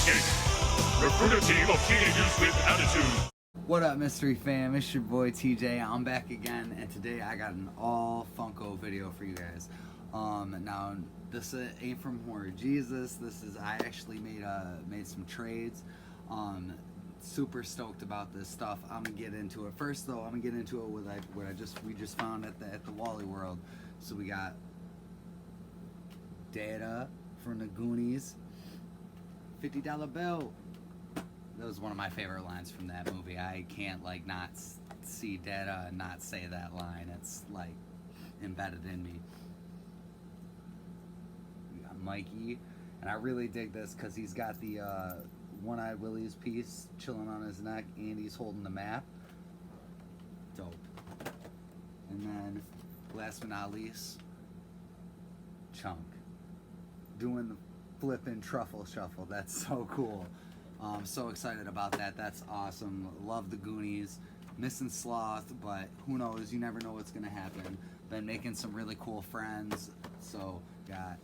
escape. Recruit a team of teenagers with attitude. What up, mystery fam? It's your boy TJ. I'm back again, and today I got an all Funko video for you guys. Now this ain't from Horror Jesus. This is I actually made some trades. Super stoked about this stuff. I'm gonna get into it. First though, I'm gonna get into it with what we just found at the Wally World. So we got Data from the Goonies, $50 bill. That was one of my favorite lines from that movie. I can't like not see Data and not say that line. It's like embedded in me. We got Mikey, and I really dig this because he's got the One-Eyed Willie's piece chilling on his neck, and he's holding the map. Dope. And then, last but not least, Chunk doing the flippin' truffle shuffle. That's so cool. I'm so excited about that. That's awesome. Love the Goonies. Missing Sloth, but who knows? You never know what's gonna happen. Been making some really cool friends. So got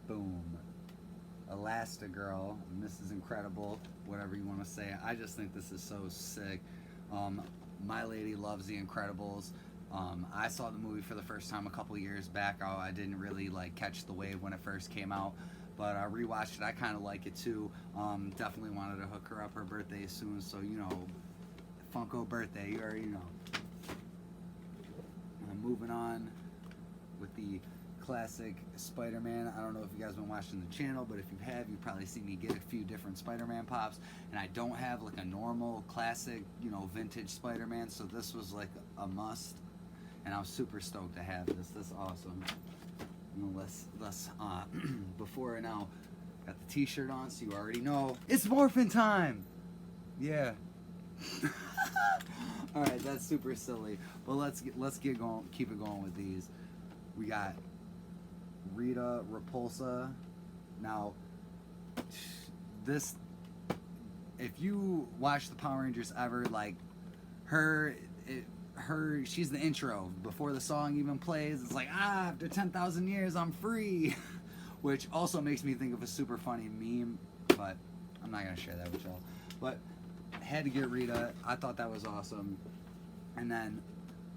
boom, Elastigirl. And this is incredible. Whatever you want to say. I just think this is so sick. My lady loves The Incredibles. I saw the movie for the first time a couple years back. I didn't really like catch the wave when it first came out, but I rewatched it. I kind of like it too. Definitely wanted to hook her up. Her birthday is soon, so you know, Funko birthday. You already know. Moving on with the classic Spider-Man. I don't know if you guys been watching the channel, but if you have, you probably seen me get a few different Spider-Man pops, and I don't have like a normal classic, you know, vintage Spider-Man, so this was like a must, and I'm super stoked to have this. This is awesome. You know, let's before I now got the t-shirt on, so you already know it's morphin' time. Yeah. All right, that's super silly, but let's get going. Keep it going with these. We got Rita Repulsa. Now, this, if you watch the Power Rangers ever, like she's the intro before the song even plays. It's like, after 10,000 years, I'm free, which also makes me think of a super funny meme, but I'm not gonna share that with y'all. But had to get Rita. I thought that was awesome. And then,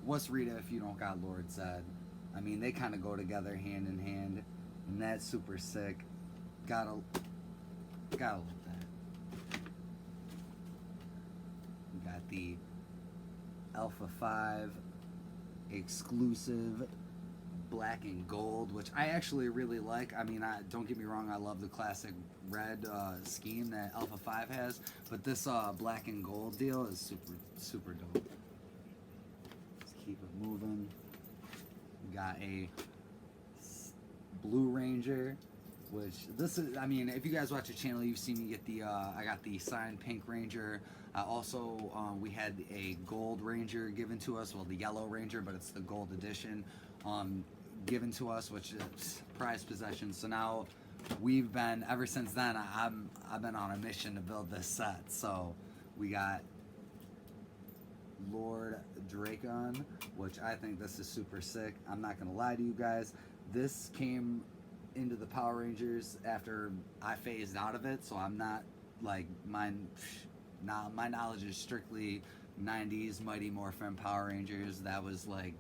what's Rita if you don't got Lord Zed? I mean, they kind of go together hand in hand, and that's super sick. Gotta love that. We got the Alpha 5 exclusive black and gold, which I actually really like. I mean, don't get me wrong, I love the classic red scheme that Alpha 5 has, but this black and gold deal is super dope. Let's keep it moving. We got a Blue Ranger, which this is, I mean, if you guys watch the channel, you've seen me get the I got the signed Pink Ranger. Also, we had a Gold Ranger given to us, well, the Yellow Ranger, but it's the Gold Edition given to us, which is prized possession. So now we've been, ever since then, I've been on a mission to build this set. So we got Lord Dracon, which I think this is super sick. I'm not gonna lie to you guys, this came into the Power Rangers after I phased out of it, so I'm not like my knowledge is strictly 90s Mighty Morphin Power Rangers. That was like,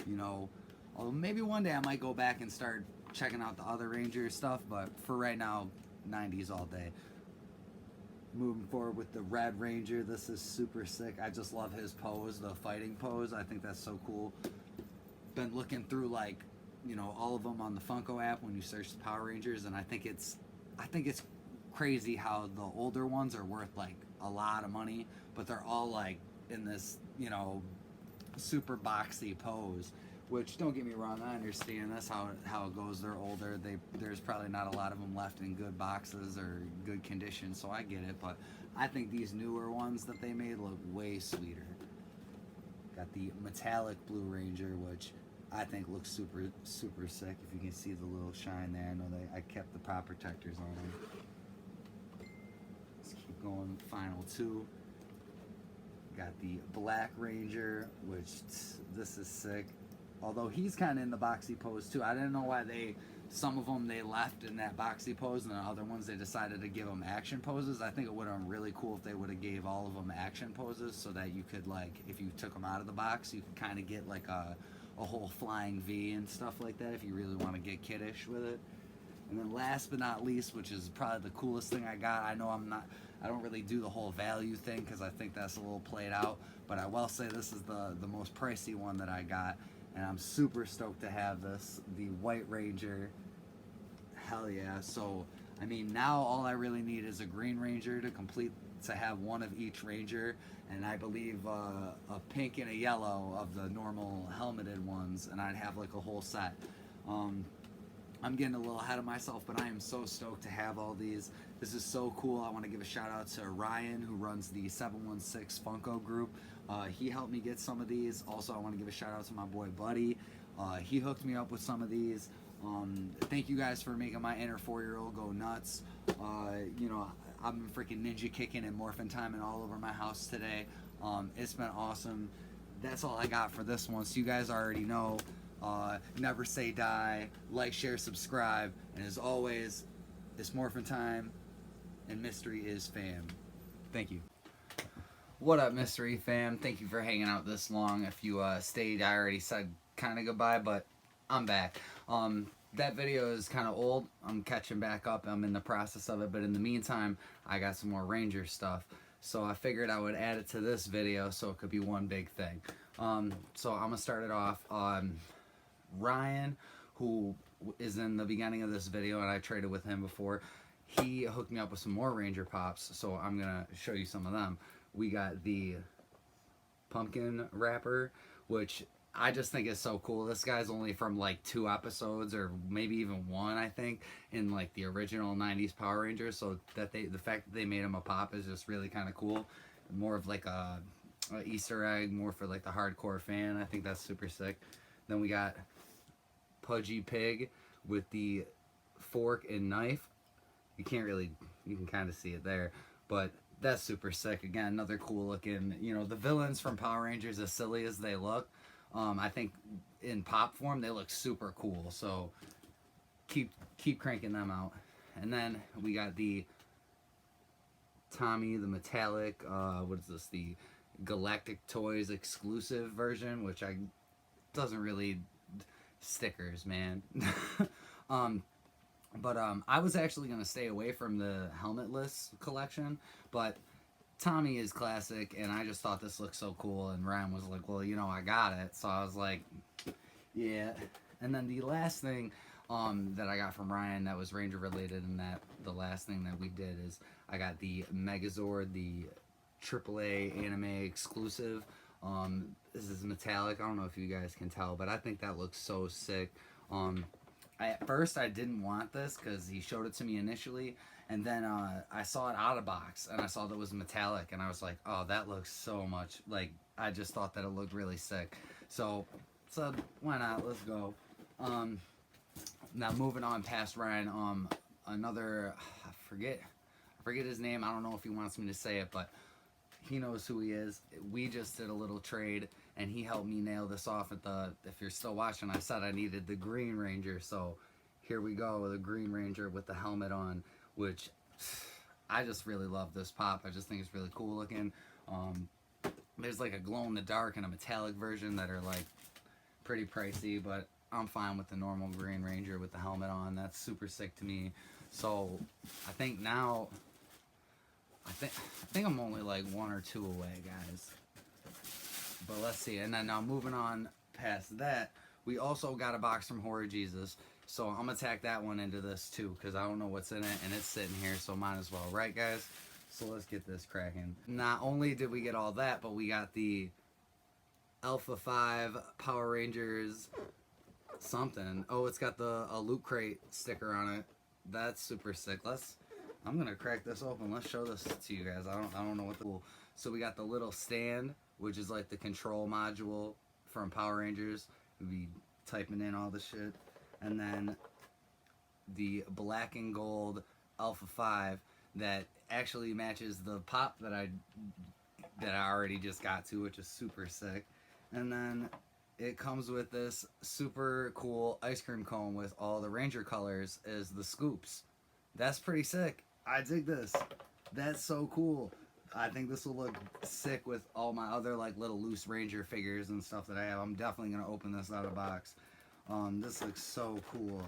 you know, although maybe one day I might go back and start checking out the other Ranger stuff, but for right now, 90s all day. Moving forward with the Red Ranger, this is super sick. I just love his pose, the fighting pose. I think that's so cool. Been looking through, like, you know, all of them on the Funko app when you search the Power Rangers, and I think it's crazy how the older ones are worth like a lot of money, but they're all like in this, you know, super boxy pose. Which, don't get me wrong, I understand that's how it goes. They're older. There's probably not a lot of them left in good boxes or good condition, so I get it. But I think these newer ones that they made look way sweeter. Got the metallic Blue Ranger, which I think looks super sick. If you can see the little shine there, I know I kept the pop protectors on them. Let's keep going. Final two. Got the Black Ranger, which this is sick. although he's kind of in the boxy pose too. I didn't know why some of them they left in that boxy pose, and the other ones they decided to give them action poses. I think it would have been really cool if they would have gave all of them action poses, so that you could, like, if you took them out of the box, you could kind of get like a whole flying V and stuff like that if you really want to get kiddish with it. And then last but not least, which is probably the coolest thing I got, I know I don't really do the whole value thing because I think that's a little played out, but I will say this is the most pricey one that I got, and I'm super stoked to have this, the White Ranger. Hell yeah. So, I mean, now all I really need is a Green Ranger to have one of each Ranger, and I believe a pink and a yellow of the normal helmeted ones, and I'd have like a whole set. I'm getting a little ahead of myself, but I am so stoked to have all these. This is so cool. I want to give a shout out to Ryan, who runs the 716 Funko group. He helped me get some of these. Also, I want to give a shout out to my boy Buddy. He hooked me up with some of these. Thank you guys for making my inner 4-year-old go nuts. You know, I've been freaking ninja kicking and morphin' timing all over my house today. It's been awesome. That's all I got for this one. So you guys already know. Never say die, like, share, subscribe, and as always, it's morphin' time, and mystery is fam. Thank you. What up, mystery fam? Thank you for hanging out this long. If you stayed, I already said kind of goodbye, but I'm back. That video is kind of old. I'm catching back up. I'm in the process of it, but in the meantime, I got some more Ranger stuff. So I figured I would add it to this video so it could be one big thing. So I'm gonna start it off. Ryan, who is in the beginning of this video, and I traded with him before, he hooked me up with some more Ranger Pops, so I'm gonna show you some of them. We got the pumpkin wrapper, which I just think is so cool. This guy's only from like 2 episodes, or maybe even 1, I think, in like the original 90s Power Rangers, so that the fact that they made him a pop is just really kind of cool. More of like a Easter egg, more for like the hardcore fan. I think that's super sick. Then we got Pudgy Pig with the fork and knife. You can kind of see it there, but that's super sick. Again, another cool looking, you know, the villains from Power Rangers, as silly as they look, I think in pop form they look super cool, so keep cranking them out. And then we got the Tommy the Metallic, what is this, the Galactic Toys exclusive version, which doesn't really stickers, man. But I was actually gonna stay away from the helmetless collection, but Tommy is classic, and I just thought this looked so cool, and Ryan was like, well, you know, I got it, so I was like, yeah. And then the last thing that I got from Ryan that was Ranger related, and that the last thing that we did is I got the Megazord, the AAA anime exclusive. This is metallic. I don't know if you guys can tell, but I think that looks so sick. At first I didn't want this because he showed it to me initially, and then I saw it out of box, and I saw that it was metallic, and I was like, oh, that looks so much, like, I just thought that it looked really sick. So why not? Let's go. Now moving on past Ryan, another, I forget his name. I don't know if he wants me to say it, but he knows who he is. We just did a little trade, and he helped me nail this off at the, if you're still watching, I said I needed the Green Ranger, so here we go with a Green Ranger with the helmet on, which I just really love this pop. I just think it's really cool looking. There's like a glow-in-the-dark and a metallic version that are like pretty pricey, but I'm fine with the normal Green Ranger with the helmet on. That's super sick to me. So I think now, I think I'm only like 1 or 2 away, guys. But let's see. And then now moving on past that, we also got a box from Horror Jesus. So I'm going to tack that one into this too, because I don't know what's in it, and it's sitting here, so might as well. Right, guys? So let's get this cracking. Not only did we get all that, but we got the Alpha 5 Power Rangers something. Oh, it's got the Loot Crate sticker on it. That's super sick. I'm gonna crack this open. Let's show this to you guys. I don't know what the cool. So we got the little stand, which is like the control module from Power Rangers. We'd be typing in all the shit, and then the black and gold Alpha 5 that actually matches the pop that I already just got to, which is super sick. And then it comes with this super cool ice cream cone with all the Ranger colors as the scoops. That's pretty sick. I dig this. That's so cool. I think this will look sick with all my other like little loose Ranger figures and stuff that I have. I'm definitely gonna open this out of the box. This looks so cool.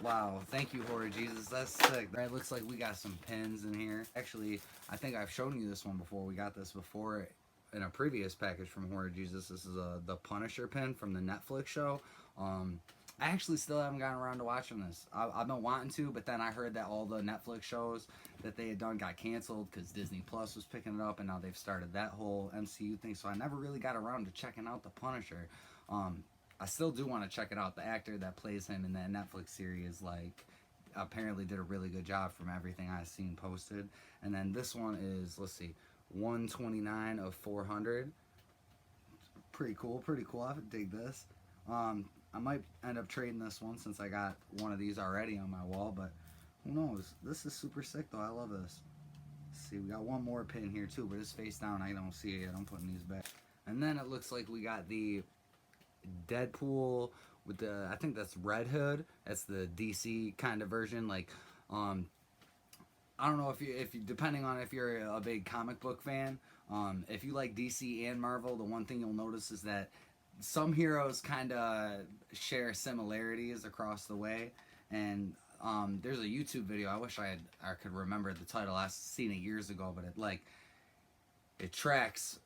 Wow, thank you, Horror Jesus. That's sick. Right, looks like we got some pins in here. Actually, I think I've shown you this one before. We got this before in a previous package from Horror Jesus. This is the Punisher pin from the Netflix show. I actually still haven't gotten around to watching this. I've been wanting to, but then I heard that all the Netflix shows that they had done got canceled because Disney Plus was picking it up, and now they've started that whole MCU thing. So I never really got around to checking out the Punisher. I still do want to check it out. The actor that plays him in that Netflix series, like, apparently did a really good job from everything I've seen posted. And then this one is, let's see, 129 of 400. Pretty cool, pretty cool. I dig this. I might end up trading this one since I got one of these already on my wall, but who knows? This is super sick, though. I love this. Let's see, we got one more pin here, too, but it's face down. I don't see it yet. I'm putting these back. And then it looks like we got the Deadpool with the, I think that's Red Hood. That's the DC kind of version. Like, I don't know if you depending on if you're a big comic book fan, if you like DC and Marvel, the one thing you'll notice is that some heroes kind of share similarities across the way. And there's a YouTube video. I wish I could remember the title. I've seen it years ago, but it tracks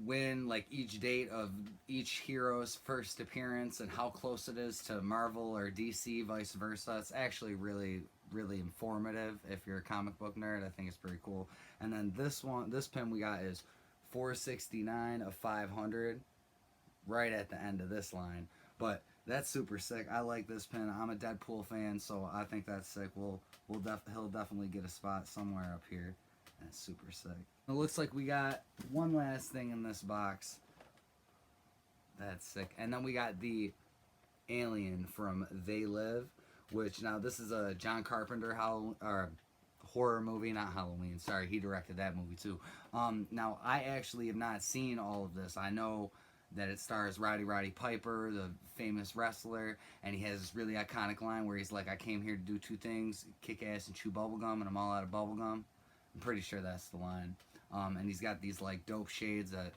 when, like, each date of each hero's first appearance and how close it is to Marvel or DC, vice versa. It's actually really, really informative if you're a comic book nerd. I think it's pretty cool. And then this pin we got is 469 of 500, right at the end of this line. But that's super sick. I like this pin. I'm a Deadpool fan, so I think that's sick. He'll definitely get a spot somewhere up here. That's super sick. It looks like we got one last thing in this box. That's sick. And then we got the alien from They Live, which now this is a John Carpenter horror movie, not Halloween. Sorry, he directed that movie too. Now I actually have not seen all of this. I know that it stars Roddy Piper, the famous wrestler, and he has this really iconic line where he's like, "I came here to do two things: kick ass and chew bubblegum, and I'm all out of bubblegum." I'm pretty sure that's the line. And he's got these like dope shades that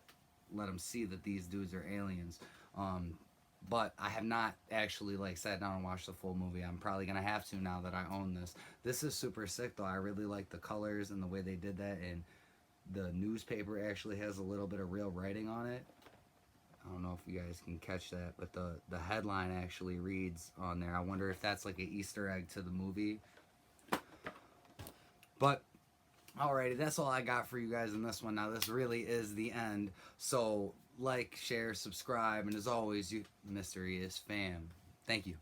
let him see that these dudes are aliens. But I have not actually like sat down and watched the full movie. I'm probably gonna have to now that I own this. This is super sick though. I really like the colors and the way they did that, and the newspaper actually has a little bit of real writing on it. I don't know if you guys can catch that, but the headline actually reads on there. I wonder if that's like an Easter egg to the movie. But alrighty, that's all I got for you guys in this one. Now, this really is the end. So, like, share, subscribe, and as always, you mysterious fam. Thank you.